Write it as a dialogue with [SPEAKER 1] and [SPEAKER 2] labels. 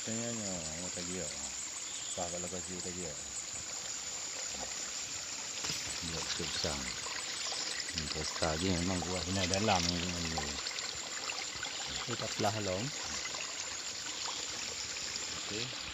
[SPEAKER 1] Katanya mau tadi ya. Pak kalau kasih tadi ya. Buat pisang. Pesta je memang buahnya dalam ni.
[SPEAKER 2] Kita pelah long.
[SPEAKER 1] Okey.